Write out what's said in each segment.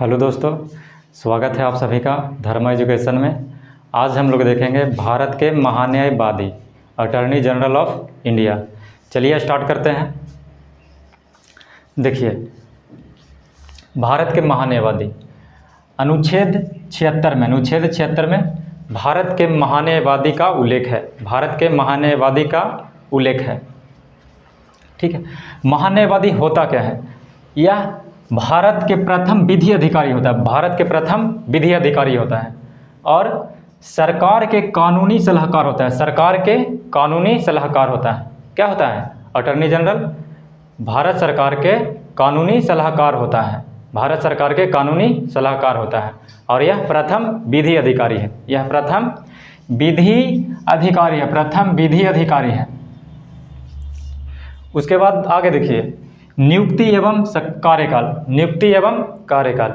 Hello दोस्तों, स्वागत है आप सभी का धर्म एजुकेशन में। आज हम लोग देखेंगे भारत के महान्यायवादी अटॉर्नी जनरल ऑफ इंडिया। चलिए स्टार्ट करते हैं। देखिए, भारत के महान्यायवादी अनुच्छेद 76 में भारत के महान्यायवादी का उल्लेख है। भारत के महान्यायवादी का उल्लेख है। ठीक है, महान्यायवादी होता क्या है? यह भारत के प्रथम विधि अधिकारी होता है। भारत के प्रथम विधि अधिकारी होता है और सरकार के कानूनी सलाहकार होता है। सरकार के कानूनी सलाहकार होता है। क्या होता है? अटॉर्नी जनरल भारत सरकार के कानूनी सलाहकार होता है। भारत सरकार के कानूनी सलाहकार होता है और यह प्रथम विधि अधिकारी है। यह प्रथम विधि अधिकारी है। प्रथम विधि अधिकारी है। उसके बाद आगे देखिए, नियुक्ति एवं कार्यकाल। नियुक्ति एवं कार्यकाल,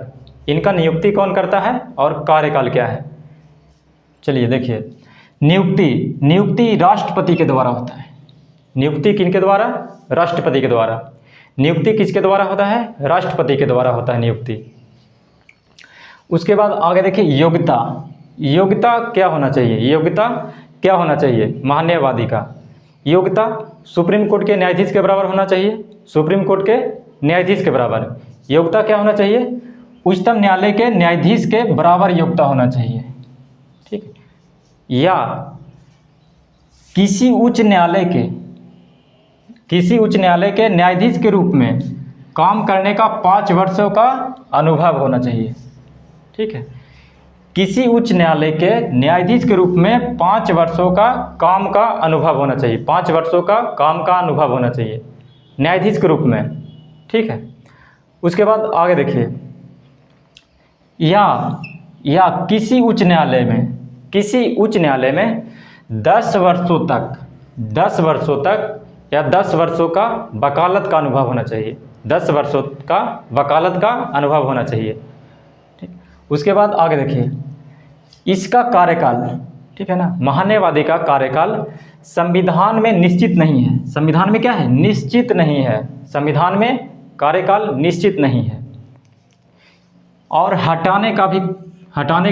इनका नियुक्ति कौन करता है और कार्यकाल क्या है? चलिए देखिए, नियुक्ति राष्ट्रपति के द्वारा होता है। नियुक्ति किनके द्वारा? राष्ट्रपति के द्वारा। नियुक्ति किसके द्वारा होता है? राष्ट्रपति के द्वारा होता है नियुक्ति। उसके बाद आगे देखिए, योग्यता। योग्यता क्या होना चाहिए? योग्यता क्या होना चाहिए महान्यायवादी का? योग्यता सुप्रीम कोर्ट के न्यायाधीश के बराबर होना चाहिए। सुप्रीम कोर्ट के न्यायाधीश के बराबर योग्यता क्या होना चाहिए? उच्चतम न्यायालय के न्यायाधीश के बराबर योग्यता होना चाहिए। ठीक है, या किसी उच्च न्यायालय के न्यायाधीश के रूप में काम करने का 5 वर्षों का अनुभव होना चाहिए। ठीक है, किसी उच्च न्यायालय के न्यायाधीश के रूप में 5 वर्षों का काम का अनुभव होना चाहिए। 5 वर्षों का काम का अनुभव होना चाहिए न्यायाधीश के रूप में। ठीक है, उसके बाद आगे देखिए, या किसी उच्च न्यायालय में 10 वर्षों तक या 10 वर्षों का वकालत का अनुभव होना चाहिए। 10 वर्षों का वकालत का अनुभव होना चाहिए। ठीक, उसके बाद आगे देखिए, इसका कार्यकाल, ठीक है ना, महान्यायवादी का कार्यकाल संविधान में निश्चित नहीं है। संविधान में क्या है? निश्चित नहीं है। संविधान में कार्यकाल निश्चित नहीं है और हटाने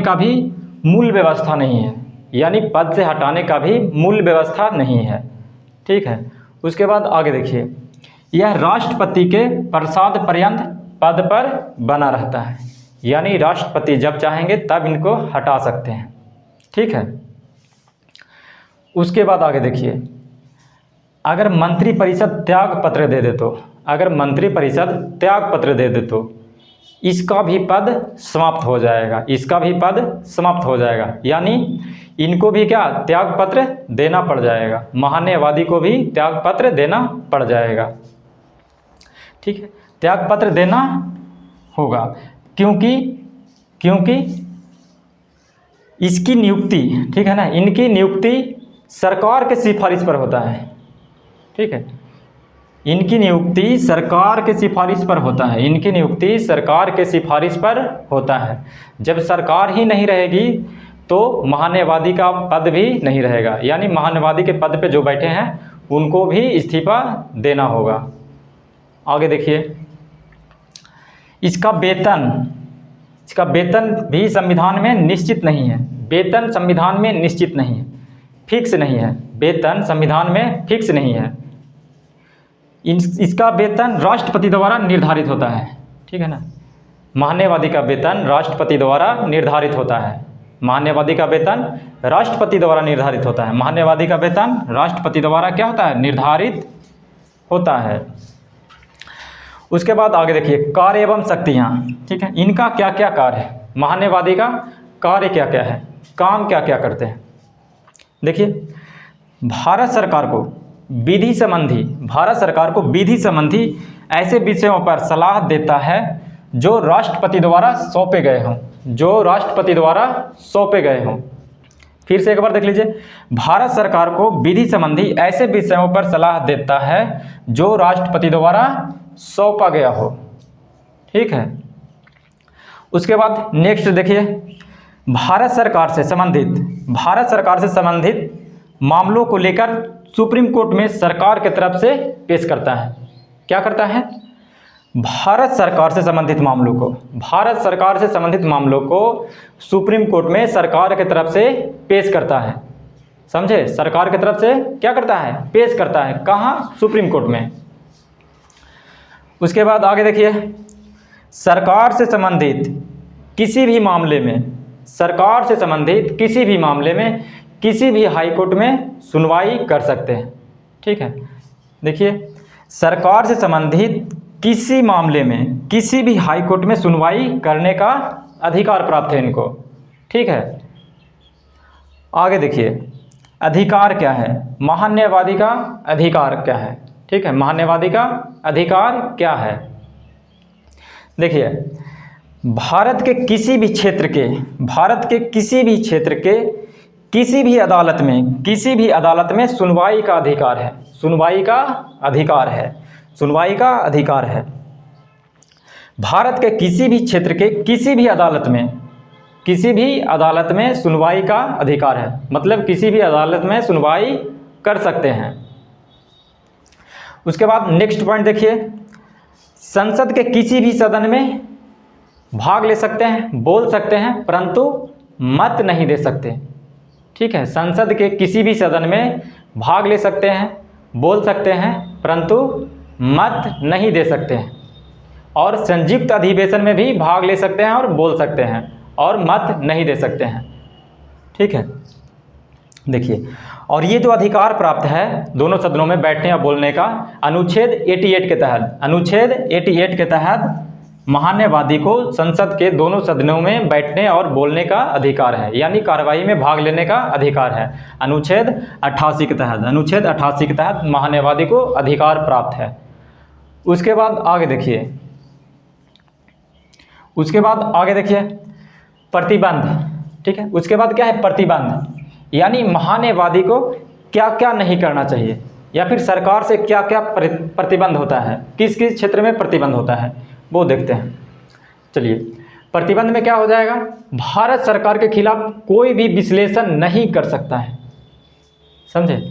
का भी मूल व्यवस्था नहीं है। यानी पद से हटाने का भी मूल व्यवस्था नहीं है। ठीक है, उसके बाद आगे देखिए, यह राष्ट्रपति के प्रसाद पर्यंत पद पर बना रहता है। यानी राष्ट्रपति जब चाहेंगे तब इनको हटा सकते हैं। ठीक है, उसके बाद आगे देखिए, अगर मंत्रिपरिषद त्याग पत्र दे दे तो इसका भी पद समाप्त हो जाएगा। इसका भी पद समाप्त हो जाएगा। यानी इनको भी क्या त्याग पत्र देना पड़ जाएगा। महान्यायवादी को भी त्याग पत्र देना पड़ जाएगा। ठीक है, त्याग पत्र देना होगा क्योंकि इसकी नियुक्ति, ठीक है ना, इनकी नियुक्ति सरकार के सिफारिश पर होता है। ठीक है, इनकी नियुक्ति सरकार के सिफारिश पर होता है। इनकी नियुक्ति सरकार के सिफारिश पर होता है। जब सरकार ही नहीं रहेगी तो महान्यायवादी का पद भी नहीं रहेगा। यानी महान्यायवादी के पद पे जो बैठे हैं उनको भी इस्तीफा देना होगा। आगे देखिए, इसका वेतन भी संविधान में निश्चित नहीं है। वेतन संविधान में निश्चित नहीं है, फिक्स नहीं है। वेतन संविधान में फिक्स नहीं है। इसका वेतन राष्ट्रपति द्वारा निर्धारित होता है। ठीक है ना, महान्यायवादी का वेतन राष्ट्रपति द्वारा निर्धारित होता है। महान्यायवादी का वेतन राष्ट्रपति द्वारा निर्धारित होता है। महान्यायवादी का वेतन राष्ट्रपति द्वारा क्या होता है? निर्धारित होता है। उसके बाद आगे देखिए, कार्य एवं शक्तियाँ। ठीक है, इनका क्या क्या कार्य है? महान्यायवादी का कार्य क्या क्या है, काम क्या क्या करते हैं? देखिए, भारत सरकार को विधि संबंधी ऐसे विषयों पर सलाह देता है जो राष्ट्रपति द्वारा सौंपे गए हों। फिर से एक बार देख लीजिए, भारत सरकार को विधि संबंधी ऐसे विषयों पर सलाह देता है जो राष्ट्रपति द्वारा सौंपा गया हो। ठीक है, उसके बाद नेक्स्ट देखिए, भारत सरकार से संबंधित मामलों को लेकर सुप्रीम कोर्ट में सरकार की तरफ से पेश करता है। क्या करता है? भारत सरकार से संबंधित मामलों को सुप्रीम कोर्ट में सरकार की तरफ से पेश करता है। समझे, सरकार की तरफ से क्या करता है, पेश करता है। कहाँ? सुप्रीम कोर्ट में। उसके बाद आगे देखिए, सरकार से संबंधित किसी भी मामले में किसी भी हाई कोर्ट में सुनवाई कर सकते हैं। ठीक है, देखिए, सरकार से संबंधित किसी मामले में किसी भी हाई कोर्ट में सुनवाई करने का अधिकार प्राप्त है इनको। ठीक है, आगे देखिए, अधिकार क्या है, महान्यायवादी का अधिकार क्या है। ठीक है, महान्यायवादी का अधिकार क्या है। देखिए, भारत के किसी भी क्षेत्र के किसी भी अदालत में सुनवाई का अधिकार है। भारत के किसी भी क्षेत्र के किसी भी अदालत में सुनवाई का अधिकार है, मतलब किसी भी अदालत में सुनवाई कर सकते हैं। उसके बाद नेक्स्ट पॉइंट देखिए, संसद के किसी भी सदन में भाग ले सकते हैं, बोल सकते हैं, परंतु मत नहीं दे सकते। ठीक है, संसद के किसी भी सदन में भाग ले सकते हैं, बोल सकते हैं, परंतु मत नहीं दे सकते हैं। और संयुक्त अधिवेशन में भी भाग ले सकते हैं और बोल सकते हैं, और मत नहीं दे सकते हैं। ठीक है, देखिए, और ये जो अधिकार प्राप्त है दोनों सदनों में बैठने या बोलने का, अनुच्छेद 88 के तहत महान्यायवादी को संसद के दोनों सदनों में बैठने और बोलने का अधिकार है, यानी कार्यवाही में भाग लेने का अधिकार है। अनुच्छेद 88 के तहत महान्यायवादी को अधिकार प्राप्त है। उसके बाद आगे देखिए, प्रतिबंध। ठीक है, उसके बाद क्या है, प्रतिबंध, यानी महान्यायवादी को क्या क्या नहीं करना चाहिए, या फिर सरकार से क्या क्या प्रतिबंध होता है, किस किस क्षेत्र में प्रतिबंध होता है, वो देखते हैं। चलिए, प्रतिबंध में क्या हो जाएगा, भारत सरकार के खिलाफ कोई भी विश्लेषण नहीं कर सकता है। समझे,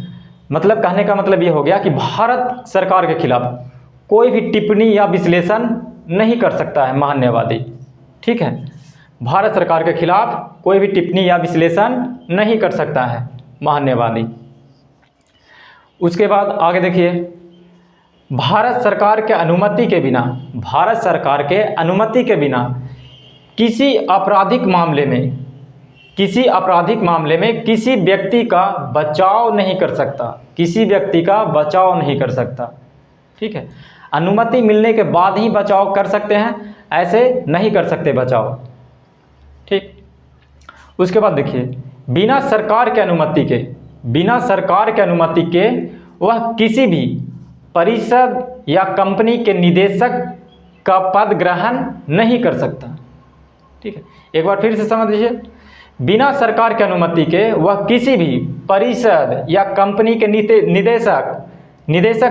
मतलब कहने का मतलब ये हो गया कि भारत सरकार के खिलाफ कोई भी टिप्पणी या विश्लेषण नहीं कर सकता है महान्यायवादी। ठीक है, भारत सरकार के खिलाफ कोई भी टिप्पणी या विश्लेषण नहीं कर सकता है महान्यायवादी। उसके बाद आगे देखिए, भारत सरकार के अनुमति के बिना किसी आपराधिक मामले में किसी व्यक्ति का बचाव नहीं कर सकता। ठीक है, अनुमति मिलने के बाद ही बचाव कर सकते हैं, ऐसे नहीं कर सकते बचाव। ठीक, उसके बाद देखिए, बिना सरकार के अनुमति के वह किसी भी परिषद या कंपनी के निदेशक का पद ग्रहण नहीं कर सकता। ठीक है, एक बार फिर से समझ लीजिए, बिना सरकार के अनुमति के वह किसी भी परिषद या कंपनी के निदेशक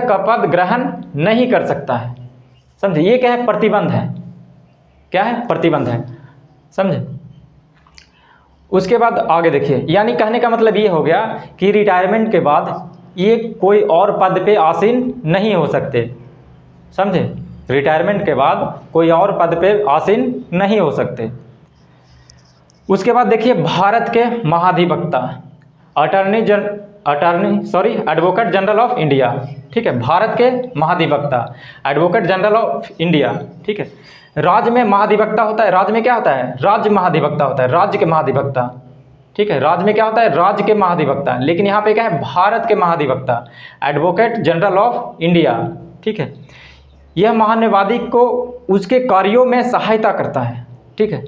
का पद ग्रहण नहीं कर सकता है। समझे, ये क्या है, प्रतिबंध है। क्या है, प्रतिबंध है। समझे। उसके बाद आगे देखिए, यानी कहने का मतलब ये हो गया कि रिटायरमेंट के बाद ये कोई और पद पे आसीन नहीं हो सकते। समझे, रिटायरमेंट के बाद कोई और पद पे आसीन नहीं हो सकते। उसके बाद देखिए, भारत के महाधिवक्ता एडवोकेट जनरल ऑफ इंडिया। ठीक है, भारत के महाधिवक्ता एडवोकेट जनरल ऑफ इंडिया। ठीक है, राज्य में महाधिवक्ता होता है, राज्य में क्या होता है, राज्य महाधिवक्ता होता है, राज्य के महाधिवक्ता। ठीक है, राज्य में क्या होता है, राज्य के महाधिवक्ता, लेकिन यहाँ पे क्या है, भारत के महाधिवक्ता एडवोकेट जनरल ऑफ इंडिया। ठीक है, यह महान्यायवादी को उसके कार्यों में सहायता करता है। ठीक है,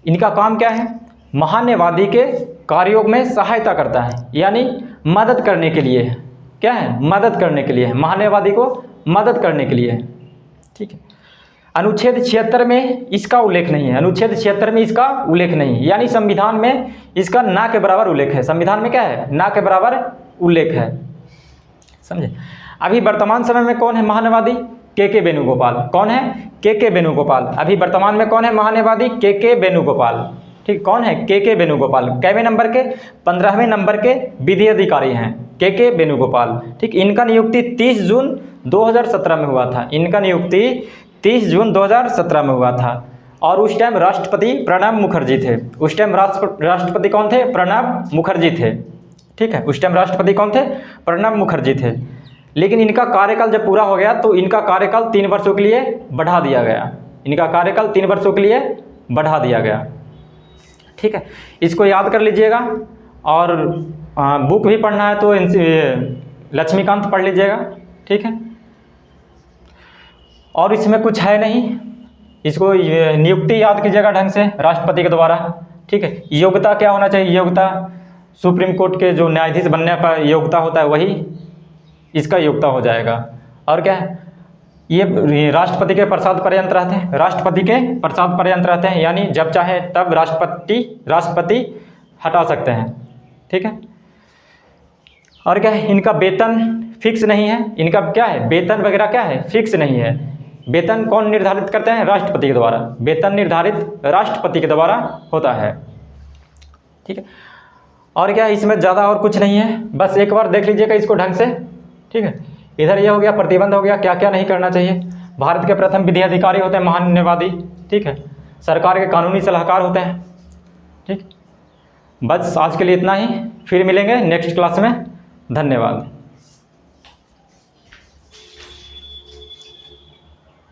इनका काम क्या है, महान्यायवादी के कार्यों में सहायता करता है, यानी मदद करने के लिए। क्या है, मदद करने के लिए है, महान्यायवादी को मदद करने के लिए है। ठीक है, अनुच्छेद 76 में इसका उल्लेख नहीं है, अनुच्छेद 76 में इसका उल्लेख नहीं है, यानी संविधान में इसका ना के बराबर उल्लेख है। संविधान में क्या है, ना के बराबर उल्लेख है। समझे। अभी वर्तमान समय में कौन है महान्यायवादी, के वेणुगोपाल। कौन है, के वेणुगोपाल। अभी वर्तमान में कौन है महान्यायवादी, के वेणुगोपाल। ठीक, कौन है, के वेणुगोपाल। कैवें नंबर के, 15वें नंबर के विधि अधिकारी हैं के वेणुगोपाल। ठीक, इनका नियुक्ति 30 जून 2017 में हुआ था। इनका नियुक्ति 30 जून 2017 में हुआ था। और उस टाइम राष्ट्रपति प्रणब मुखर्जी थे। उस टाइम राष्ट्रपति कौन थे? प्रणब मुखर्जी थे। ठीक है, उस टाइम राष्ट्रपति कौन थे? प्रणब मुखर्जी थे। लेकिन इनका कार्यकाल जब पूरा हो गया तो इनका कार्यकाल 3 वर्षों के लिए बढ़ा दिया गया। इनका कार्यकाल 3 वर्षों के लिए बढ़ा दिया गया। ठीक है, इसको याद कर लीजिएगा। और बुक भी पढ़ना है तो लक्ष्मीकांत पढ़ लीजिएगा। ठीक है, और इसमें कुछ है नहीं, इसको नियुक्ति याद कीजिएगा ढंग से राष्ट्रपति के द्वारा। ठीक है, योग्यता क्या होना चाहिए? योग्यता सुप्रीम कोर्ट के जो न्यायाधीश बनने पर योग्यता होता है वही इसका योग्यता हो जाएगा। और क्या है, ये राष्ट्रपति के प्रसाद पर्यंत रहते हैं। राष्ट्रपति के प्रसाद पर्यंत रहते हैं, यानी जब चाहे तब राष्ट्रपति हटा सकते हैं। ठीक है, और क्या है, इनका वेतन फिक्स नहीं है। इनका क्या है, वेतन वगैरह क्या है, फिक्स नहीं है। वेतन कौन निर्धारित करते हैं? राष्ट्रपति के द्वारा। वेतन निर्धारित राष्ट्रपति के द्वारा होता है। ठीक है, और क्या है, इसमें ज़्यादा और कुछ नहीं है, बस एक बार देख लीजिएगा इसको ढंग से। ठीक है, इधर ये हो गया, प्रतिबंध हो गया, क्या क्या नहीं करना चाहिए। भारत के प्रथम विधि अधिकारी होते हैं महान्यायवादी। ठीक है, सरकार के कानूनी सलाहकार होते हैं। ठीक, बस आज के लिए इतना ही, फिर मिलेंगे नेक्स्ट क्लास में। धन्यवाद।